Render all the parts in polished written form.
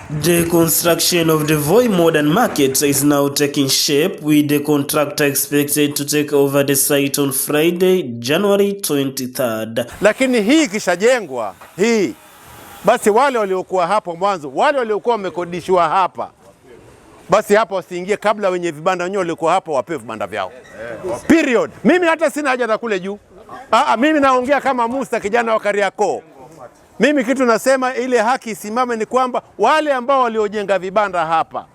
The construction of the Voi Modern Market is now taking shape, with the contractor expected to take over the site on Friday, January 23rd. Lakini hii ikishajengwa hii, basi wale waliokuwa hapo mwanzo, wale waliokuwa wamekodishwa hapa, basi hapa wasiingie kabla wenye vibanda wenyewe waliokuwa hapa wapewe vibanda vyao. Period. Mimi hata sina haja na kule juu. Mimi naongea kama Musa, kijana wa Kariakoo. Mimi kitu nasema ile haki isimame ni kwamba wale ambao waliojenga vibanda hapa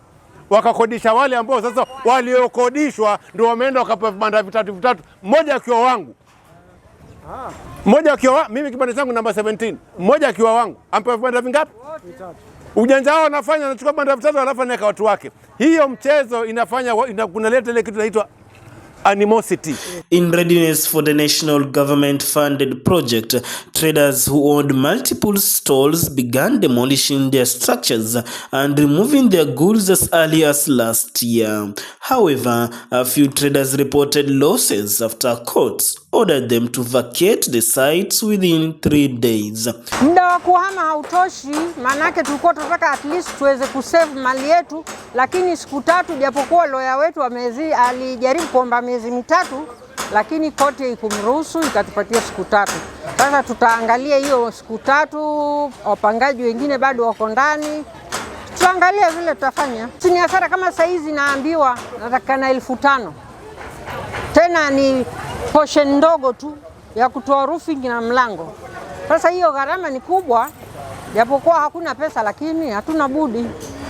wakakodisha, wale ambao sasa waliokodishwa ndio wameenda wakapewa vibanda vitatu, mmoja akiwa wangu. Mmoja akiwa mimi kibanda changu namba 17, mmoja akiwa wangu. Ampewa vibanda vingapi? Vitatu. Ujanja wao anafanya, anachukua vibanda vitatu alafu anaweka watu wake. Hiyo mchezo inafanya kunaleta ile kitu inaitwa animosity. In readiness for the national government-funded project, traders who owned multiple stalls began demolishing their structures and removing their goods as early as last year. However, a few traders reported losses after courts ordered them to vacate the sites within 3 days. Muda wa kuhama hautoshi, manake tulikuwa tunataka at least tuweze kusave mali yetu, lakini siku 3, japokuwa lawyer wetu alijaribu kuomba miezi 3, lakini koti ikumruhusu ikatupatia siku 3. Sasa tutaangalia hiyo siku 3, wapangaji wengine bado wako ndani. Tutaangalia vile tutafanya. Sini hasara kama saizi naambiwa natakana 1500. Tena ni portion ndogo tu ya kutoa roofing na mlango. Sasa hiyo gharama ni kubwa, japokuwa hakuna pesa, lakini hatuna budi.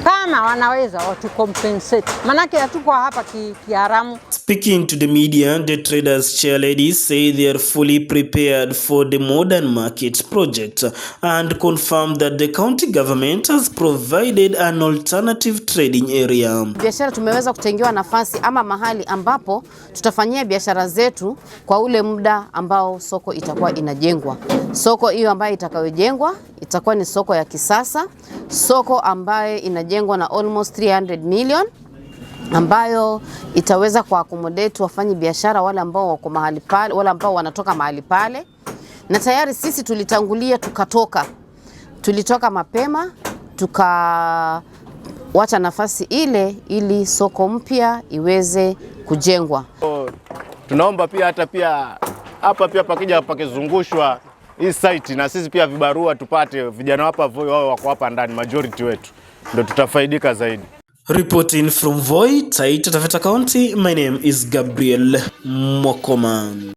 Kama wanaweza watu compensate, manake hatuko hapa kiharamu. Speaking to the media, the traders chair ladies say they are fully prepared for the modern market project and confirm that the county government has provided an alternative trading area. Biashara tumeweza kutengewa nafasi ama mahali ambapo tutafanyia biashara zetu kwa ule muda ambao soko itakuwa inajengwa. Soko hiyo ambayo itakayojengwa itakuwa ni soko ya kisasa, soko ambayo inajengwa na almost 300 million, ambayo itaweza kuaccommodate wafanyi biashara wale ambao wako mahali pale, wale ambao wanatoka mahali pale. Na tayari sisi tulitangulia, tulitoka mapema, wacha nafasi ile ili soko mpya iweze kujengwa. Tunaomba pia hapa pakija pakizungushwa hii site, na sisi pia vibarua tupate, vijana hapa Voi wao wako hapa ndani, majority wetu ndio tutafaidika zaidi. Reporting from Voi, Taita Taveta County, my name is Gabriel Mwokoman.